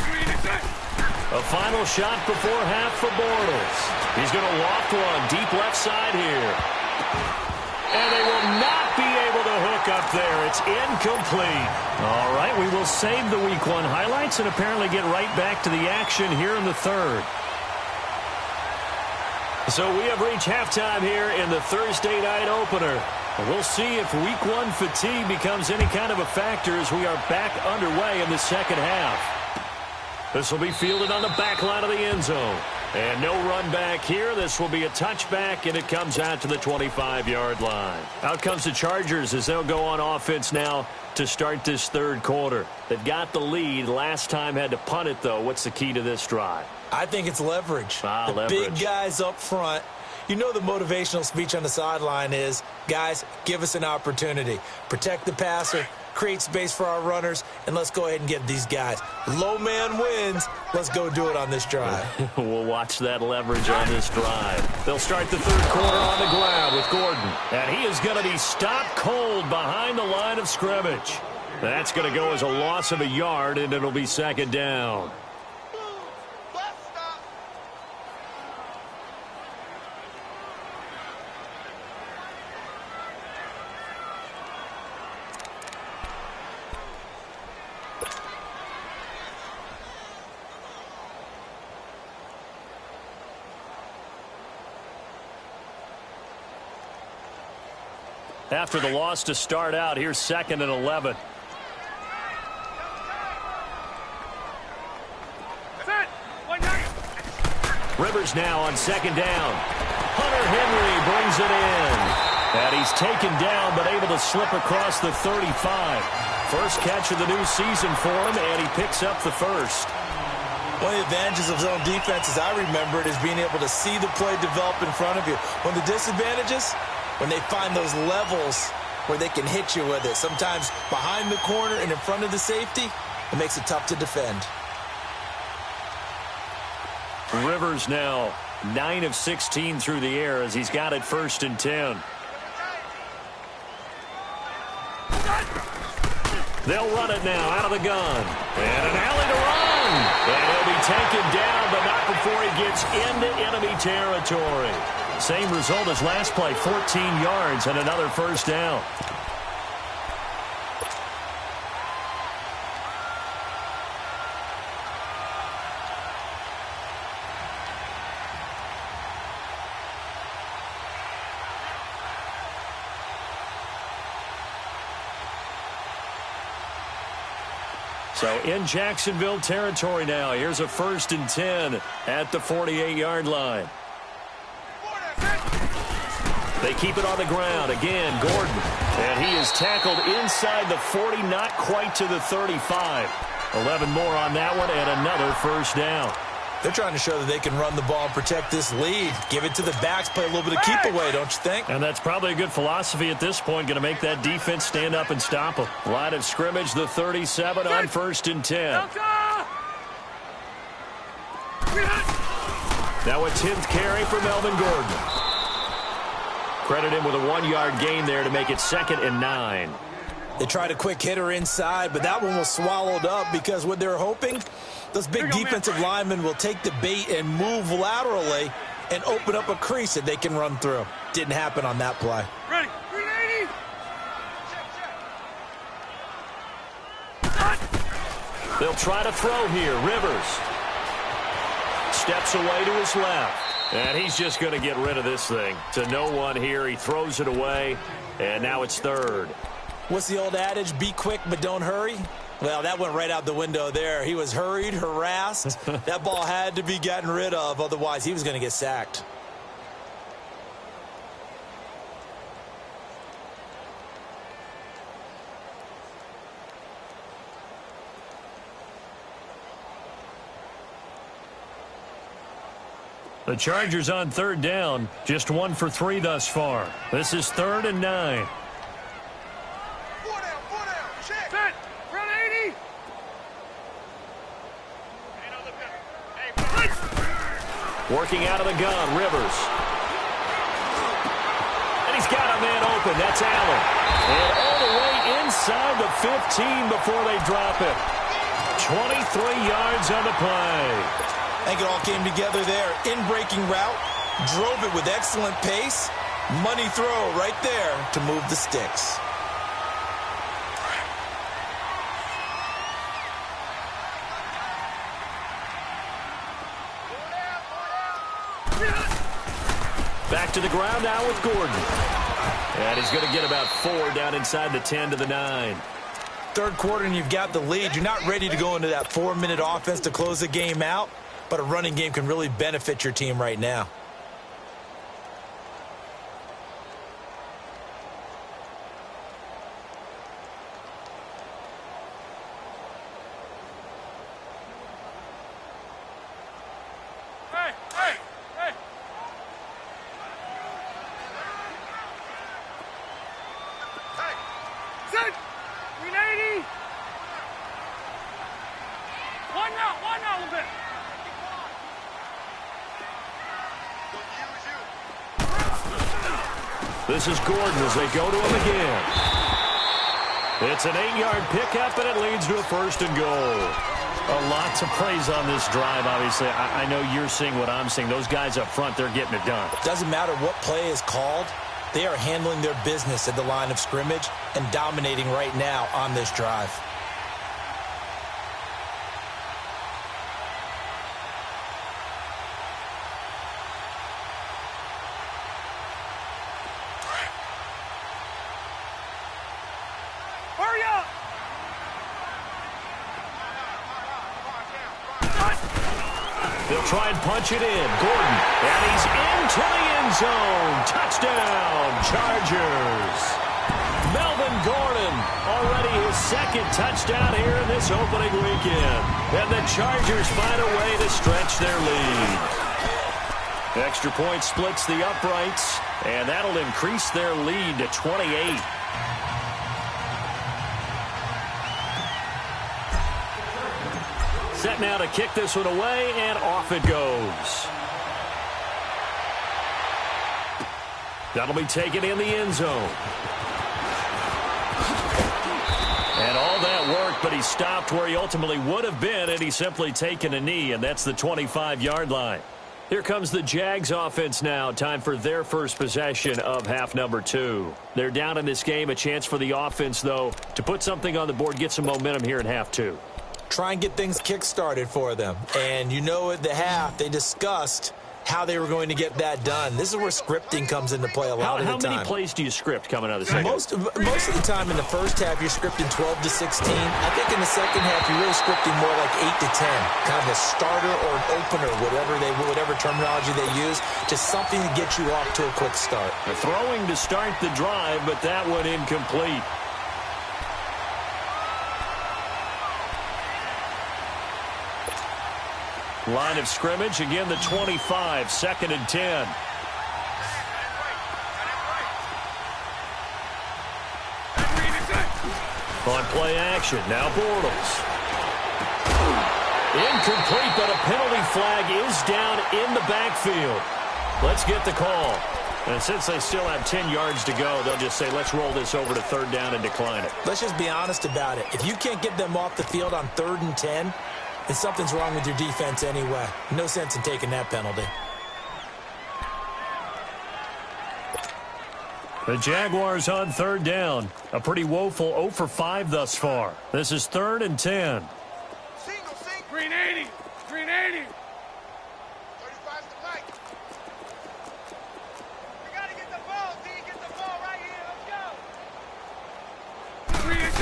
Green 80. A final shot before half for Bortles. He's going to loft one deep left side here. And they will not be able to hook up there. It's incomplete. All right, we will save the Week 1 highlights and apparently get right back to the action here in the 3rd. So we have reached halftime here in the Thursday night opener. We'll see if Week 1 fatigue becomes any kind of a factor as we are back underway in the 2nd half. This will be fielded on the back line of the end zone. And no run back here. This will be a touchback, and it comes out to the 25-yard line. Out comes the Chargers as they'll go on offense now to start this third quarter. They've got the lead. Last time had to punt it, though. What's the key to this drive? I think it's leverage. Leverage. Big guys up front. You know the motivational speech on the sideline is, guys, give us an opportunity. Protect the passer, create space for our runners, and let's go ahead and get these guys. Low man wins. Let's go do it on this drive. We'll watch that leverage on this drive. They'll start the third quarter on the ground with Gordon. And he is going to be stopped cold behind the line of scrimmage. That's going to go as a loss of a yard, and it'll be second down. After the loss to start out, here's 2nd and 11. Rivers now on 2nd down. Hunter Henry brings it in. And he's taken down but able to slip across the 35. First catch of the new season for him, and he picks up the first. One of the advantages of zone defense, as I remember it, is being able to see the play develop in front of you. One of the disadvantages, when they find those levels where they can hit you with it. Sometimes behind the corner and in front of the safety, it makes it tough to defend. Rivers now 9 of 16 through the air as he's got it 1st and 10. They'll run it now out of the gun. And an alley to run. And he'll be taken down, but not before he gets into enemy territory. Same result as last play, 14 yards and another first down. So in Jacksonville territory now. Here's a 1st and 10 at the 48-yard line. They keep it on the ground. Again, Gordon. And he is tackled inside the 40, not quite to the 35. 11 more on that one, and another first down. They're trying to show that they can run the ball and protect this lead. Give it to the backs, play a little bit of keep away, don't you think? And that's probably a good philosophy at this point. Going to make that defense stand up and stop them. Line of scrimmage, the 37 on 1st and 10. Now a 10th carry for Melvin Gordon. Credit him with a 1-yard gain there to make it 2nd and 9. They tried a quick hitter inside, but that one was swallowed up because what they're hoping, those big defensive linemen will take the bait and move laterally and open up a crease that they can run through. Didn't happen on that play. Ready. 380. They'll try to throw here. Rivers steps away to his left. And he's just going to get rid of this thing. To no one here. He throws it away. And now it's 3rd. What's the old adage? Be quick, but don't hurry. Well, that went right out the window there. He was hurried, harassed. That ball had to be gotten rid of. Otherwise, he was going to get sacked. The Chargers on 3rd down. Just 1 for 3 thus far. This is 3rd and 9. Set. Front 80. Working out of the gun, Rivers. And he's got a man open. That's Allen. And all the way inside the 15 before they drop it. 23 yards on the play. I think it all came together there. In-breaking route, drove it with excellent pace. Money throw right there to move the sticks. Back to the ground now with Gordon. And he's going to get about 4 down inside the 10 to the 9. third quarter and you've got the lead, you're not ready to go into that 4-minute offense to close the game out, but a running game can really benefit your team right now. This is Gordon as they go to him again. It's an 8-yard pickup, and it leads to a 1st and goal. A lot to praise on this drive, obviously. I know you're seeing what I'm seeing. Those guys up front, they're getting it done. Doesn't matter what play is called. They are handling their business at the line of scrimmage and dominating right now on this drive. They'll try and punch it in. Gordon, and he's into the end zone. Touchdown, Chargers. Melvin Gordon, already his 2nd touchdown here in this opening weekend. And the Chargers find a way to stretch their lead. Extra point splits the uprights, and that'll increase their lead to 28. Set now to kick this one away, and off it goes. That'll be taken in the end zone. And all that work, but he stopped where he ultimately would have been, and he's simply taken a knee, and that's the 25-yard line. Here comes the Jags offense now. Time for their first possession of half number 2. They're down in this game. A chance for the offense, though, to put something on the board, get some momentum here in half 2. Try and get things kick-started for them. And you know at the half, they discussed how they were going to get that done. This is where scripting comes into play a lot of the time. How many plays do you script coming out of the second? Most of the time in the first half, you're scripting 12 to 16. I think in the second half, you're really scripting more like 8 to 10. Kind of a starter or an opener, whatever terminology they use. Just something to get you off to a quick start. The throwing to start the drive, but that one incomplete. Line of scrimmage, again the 25, 2nd and 10. On play action, now Bortles. Incomplete, but a penalty flag is down in the backfield. Let's get the call. And since they still have 10 yards to go, they'll just say, let's roll this over to 3rd down and decline it. Let's just be honest about it. If you can't get them off the field on 3rd and 10, then something's wrong with your defense anyway. No sense in taking that penalty. The Jaguars on 3rd down. A pretty woeful 0 for 5 thus far. This is 3rd and 10. Single. Green 80. Green 80. 35's the light. We got to get the ball, D. Get the ball right here. Let's go. Green and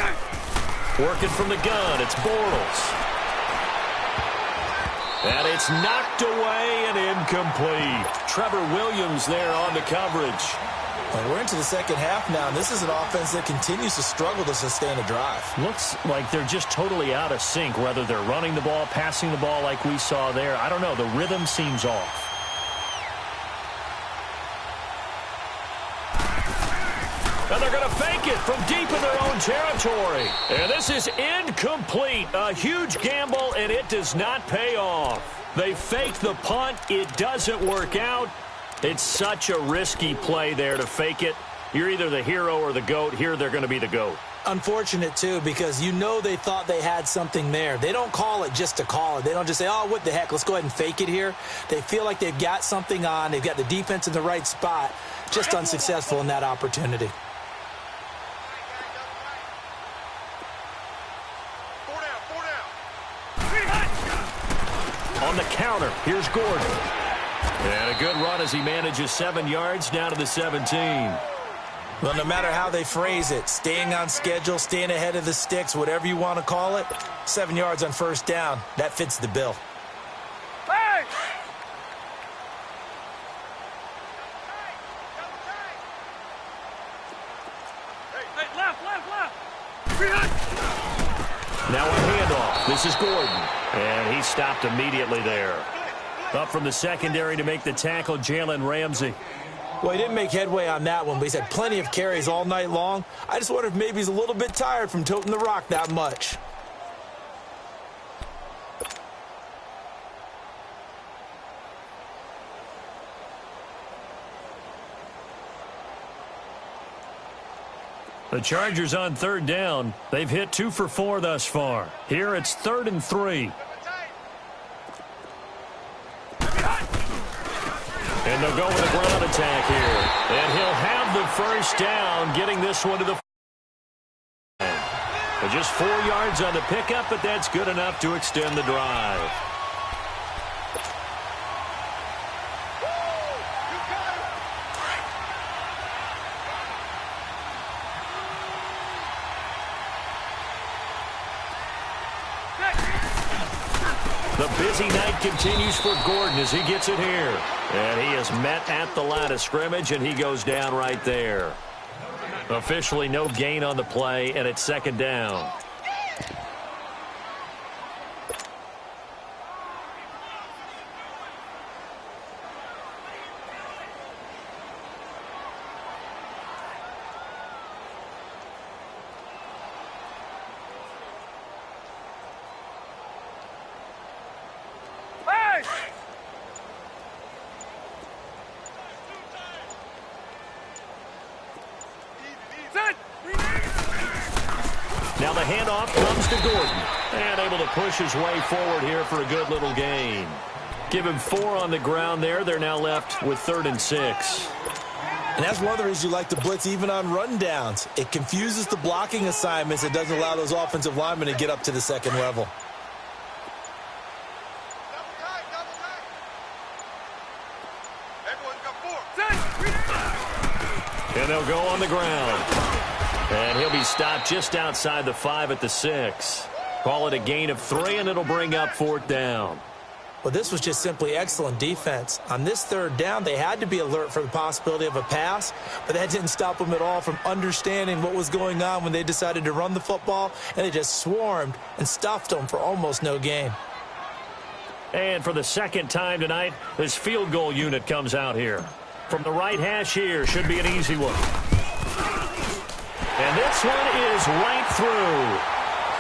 10. Working from the gun. It's Bortles. And it's knocked away and incomplete. Trevor Williams there on the coverage. Well, we're into the second half now, and this is an offense that continues to struggle to sustain a drive. Looks like they're just totally out of sync, whether they're running the ball, passing the ball like we saw there. I don't know. The rhythm seems off. And they're going to fake it from deep in their own territory. And this is incomplete. A huge gamble, and it does not pay off. They fake the punt. It doesn't work out. It's such a risky play there to fake it. You're either the hero or the GOAT. Here they're going to be the GOAT. Unfortunate, too, because you know they thought they had something there. They don't call it just to call it. They don't just say, oh, what the heck, let's go ahead and fake it here. They feel like they've got something on. They've got the defense in the right spot. Just unsuccessful in that opportunity. On the counter, here's Gordon. And a good run as he manages 7 yards down to the 17. Well, no matter how they phrase it, staying on schedule, staying ahead of the sticks, whatever you want to call it, 7 yards on first down, that fits the bill. Hey! Hey, left! Now a handoff. This is Gordon. And he stopped immediately there. Up from the secondary to make the tackle, Jalen Ramsey. Well, he didn't make headway on that one, but he's had plenty of carries all night long. I just wonder if maybe he's a little bit tired from toting the rock that much. The Chargers on third down. They've hit 2 for 4 thus far. Here it's 3rd and 3. And they'll go with a ground attack here. And he'll have the first down, getting this one to the but just 4 yards on the pickup, but that's good enough to extend the drive. The busy night continues for Gordon as he gets it here. And he is met at the line of scrimmage, and he goes down right there. Officially no gain on the play, and it's 2nd down. Now the handoff comes to Gordon. And able to push his way forward here for a good little gain. Give him 4 on the ground there. They're now left with 3rd and 6. And that's one of the reasons you like to blitz even on rundowns. It confuses the blocking assignments. It doesn't allow those offensive linemen to get up to the second level. And they'll go on the ground. And he'll be stopped just outside the 5 at the 6. Call it a gain of 3, and it'll bring up 4th down. Well, this was just simply excellent defense. On this 3rd down, they had to be alert for the possibility of a pass, but that didn't stop them at all from understanding what was going on when they decided to run the football, and they just swarmed and stuffed them for almost no gain. And for the 2nd time tonight, this field goal unit comes out here. From the right hash here, should be an easy one. And this one is right through.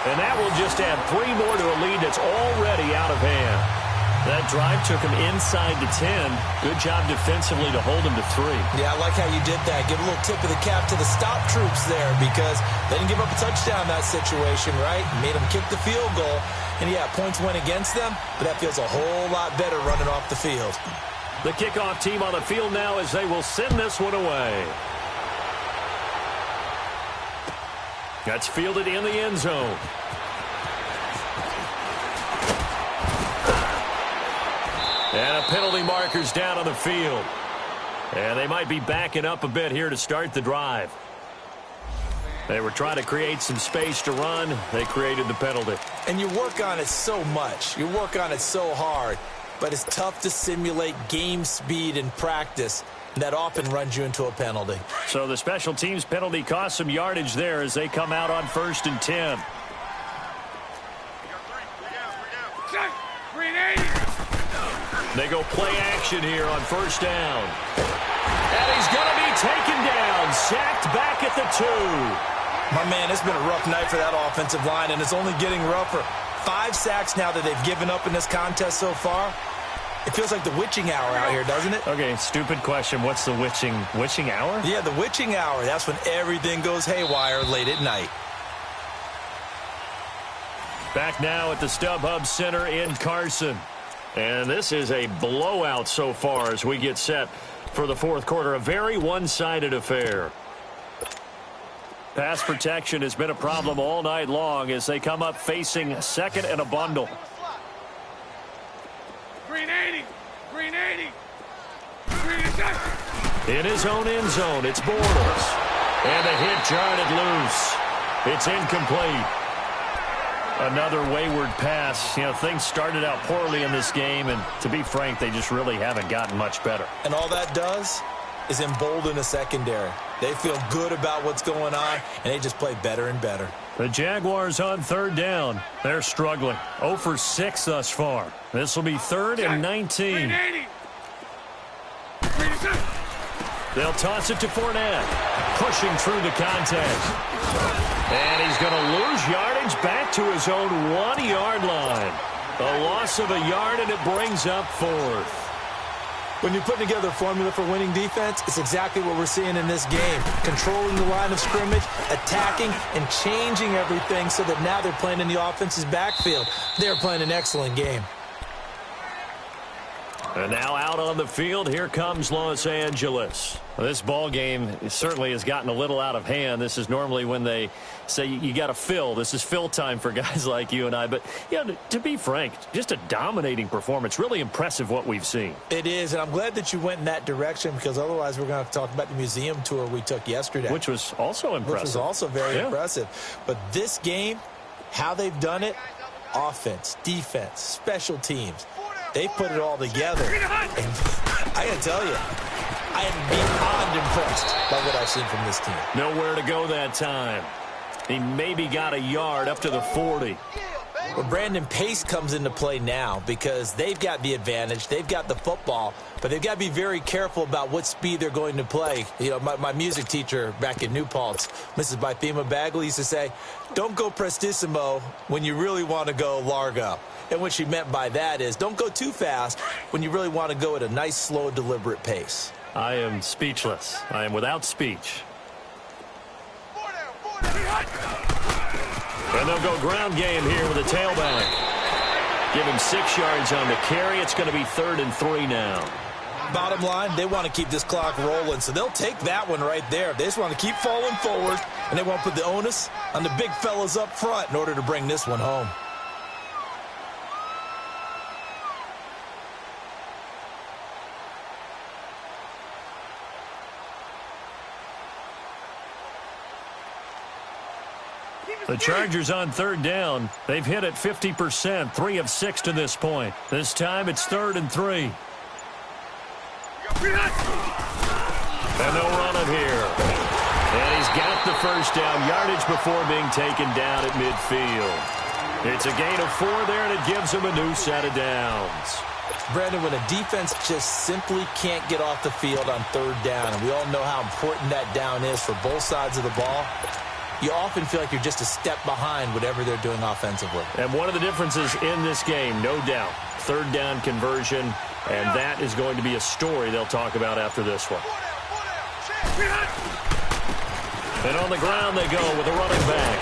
And that will just add 3 more to a lead that's already out of hand. That drive took him inside the 10. Good job defensively to hold him to 3. Yeah, I like how you did that. Give a little tip of the cap to the stop troops there because they didn't give up a touchdown in that situation, right? Made them kick the field goal. And, yeah, points went against them, but that feels a whole lot better running off the field. The kickoff team on the field now as they will send this one away. That's fielded in the end zone. And a penalty marker's down on the field. And they might be backing up a bit here to start the drive. They were trying to create some space to run. They created the penalty. And you work on it so much. You work on it so hard. But it's tough to simulate game speed in practice. That often runs you into a penalty. So the special teams penalty cost some yardage there as they come out on 1st and 10. They go play action here on 1st down. And he's going to be taken down, sacked back at the 2. My man, it's been a rough night for that offensive line, and it's only getting rougher. 5 sacks now that they've given up in this contest so far. It feels like the witching hour out here, doesn't it? Okay, stupid question. What's the witching hour? Yeah, the witching hour. That's when everything goes haywire late at night. Back now at the StubHub Center in Carson. And this is a blowout so far as we get set for the 4th quarter. A very one-sided affair. Pass protection has been a problem all night long as they come up facing 2nd and a bundle. Green 80! Green 80! Green is up! In his own end zone, it's Bortles. And the hit jarred it loose. It's incomplete. Another wayward pass. You know, things started out poorly in this game, and to be frank, they just really haven't gotten much better. And all that does is embolden a secondary. They feel good about what's going on, and they just play better and better. The Jaguars on third down. They're struggling. 0 for 6 thus far. This will be 3rd and 19. They'll toss it to Fournette. Pushing through the contact. And he's going to lose yardage back to his own 1-yard line. A loss of a yard, and it brings up 4th. When you put together a formula for winning defense, it's exactly what we're seeing in this game. Controlling the line of scrimmage, attacking, and changing everything so that now they're playing in the offense's backfield. They're playing an excellent game. And now out on the field, here comes Los Angeles. Well, this ball game certainly has gotten a little out of hand. This is normally when they say you got to fill. This is fill time for guys like you and I. But, you know, to be frank, just a dominating performance. Really impressive what we've seen. It is, and I'm glad that you went in that direction because otherwise we're going to have to talk about the museum tour we took yesterday. Which was also impressive. Which was also very impressive. But this game, how they've done it, offense, defense, special teams, they put it all together. And I got to tell you, I am beyond impressed by what I've seen from this team. Nowhere to go that time. He maybe got a yard up to the 40. Well, Brandon, pace comes into play now because they've got the advantage. They've got the football, but they've got to be very careful about what speed they're going to play. You know, my music teacher back in New Paltz, Mrs. Bythema Bagley, used to say, don't go prestissimo when you really want to go largo. And what she meant by that is don't go too fast when you really want to go at a nice, slow, deliberate pace. I am speechless. I am without speech. And they'll go ground game here with a tailback. Give him 6 yards on the carry. It's going to be 3rd and 3 now. Bottom line, they want to keep this clock rolling, so they'll take that one right there. They just want to keep falling forward, and they want to put the onus on the big fellas up front in order to bring this one home. The Chargers on 3rd down. They've hit it 50%, 3 of 6 to this point. This time it's 3rd and 3. And they'll run it here. And he's got the first down yardage before being taken down at midfield. It's a gain of 4 there, and it gives him a new set of downs. Brandon, when a defense just simply can't get off the field on 3rd down, and we all know how important that down is for both sides of the ball, you often feel like you're just a step behind whatever they're doing offensively. And one of the differences in this game, no doubt, 3rd down conversion, and that is going to be a story they'll talk about after this one. And on the ground they go with a running back.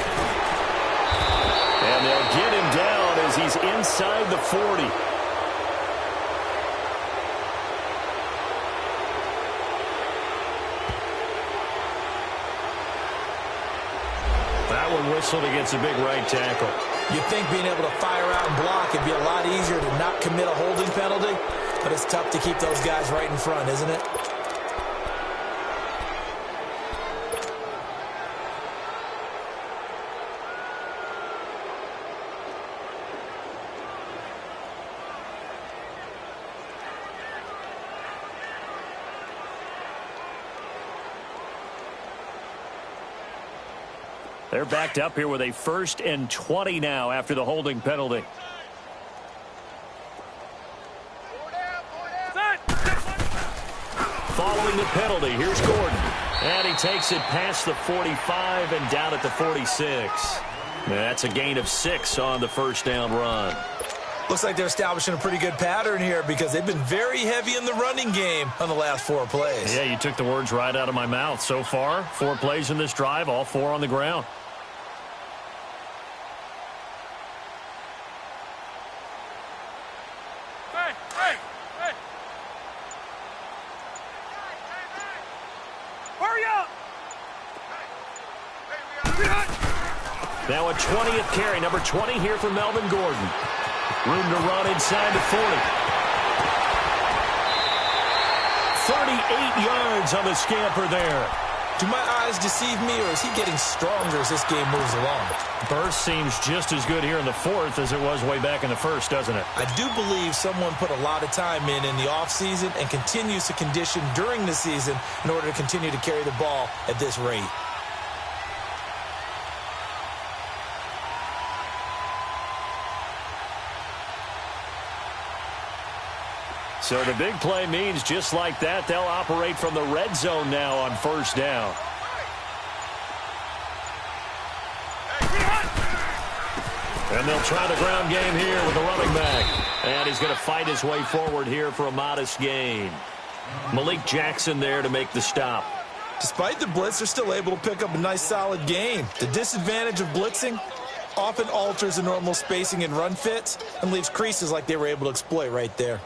And they'll get him down as he's inside the 40. That one whistled against a big right tackle. You'd think being able to fire out and block would be a lot easier to not commit a holding penalty, but it's tough to keep those guys right in front, isn't it? They're backed up here with a 1st and 20 now after the holding penalty. Following the penalty, here's Gordon. And he takes it past the 45 and down at the 46. That's a gain of 6 on the first down run. Looks like they're establishing a pretty good pattern here because they've been very heavy in the running game on the last 4 plays. Yeah, you took the words right out of my mouth. So far, 4 plays in this drive, all 4 on the ground. Now a 20th carry, number 20 here for Melvin Gordon. Room to run inside the 40. 38 yards on the scamper there. Do my eyes deceive me, or is he getting stronger as this game moves along? Burst seems just as good here in the fourth as it was way back in the first, doesn't it? I do believe someone put a lot of time in the offseason and continues to condition during the season in order to continue to carry the ball at this rate. So the big play means just like that, they'll operate from the red zone now on first down. And they'll try the ground game here with the running back. And he's going to fight his way forward here for a modest gain. Malik Jackson there to make the stop. Despite the blitz, they're still able to pick up a nice solid gain. The disadvantage of blitzing often alters the normal spacing and run fits and leaves creases like they were able to exploit right there.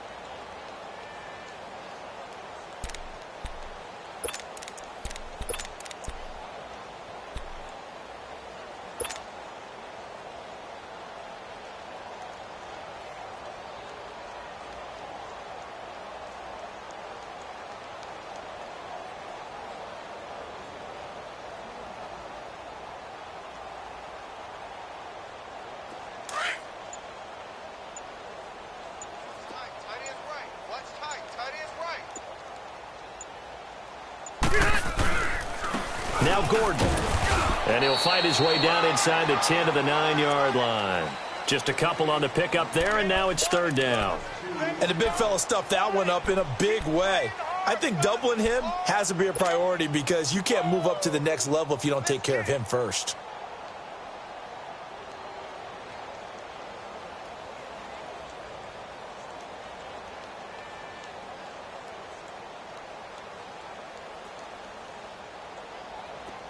Now Gordon. And he'll fight his way down inside the 10 to the 9-yard line. Just a couple on the pickup there, and now it's third down. And the big fella stuffed that one up in a big way. I think doubling him has to be a priority because you can't move up to the next level if you don't take care of him first.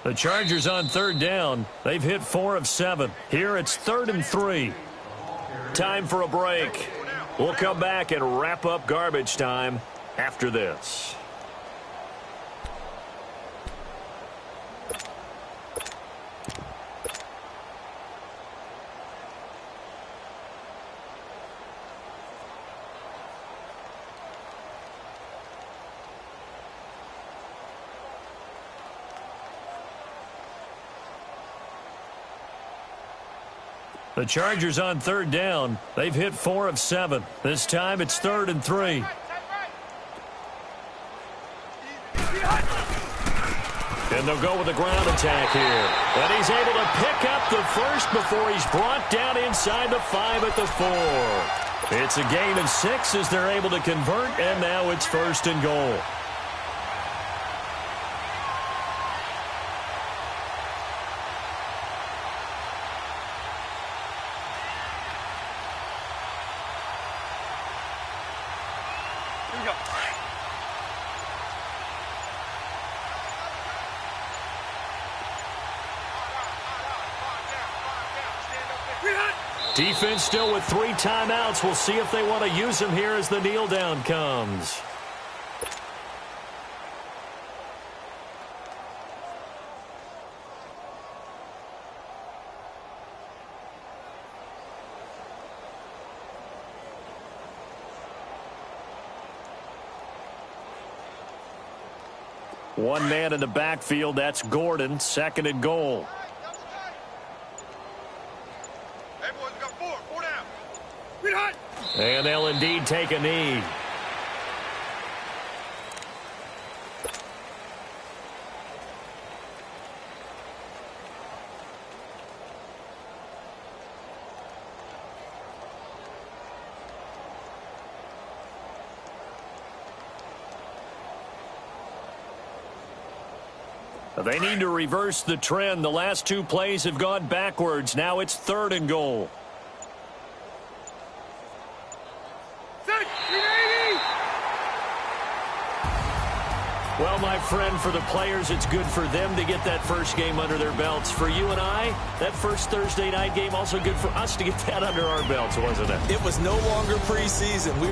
The Chargers on third down. They've hit 4 of 7. Here it's 3rd and 3. Time for a break. We'll come back and wrap up garbage time after this. The Chargers on third down. They've hit 4 of 7. This time it's 3rd and 3. And they'll go with the ground attack here. And he's able to pick up the first before he's brought down inside the 5 at the 4. It's a gain of 6 as they're able to convert, and now it's 1st and goal. Defense still with 3 timeouts. We'll see if they want to use them here as the kneel down comes. One man in the backfield. That's Gordon. 2nd and goal. And they'll indeed take a knee. They need to reverse the trend. The last 2 plays have gone backwards. Now it's 3rd and goal. Well, my friend, for the players, it's good for them to get that first game under their belts. For you and I, that first Thursday night game also good for us to get that under our belts, wasn't it? It was no longer preseason.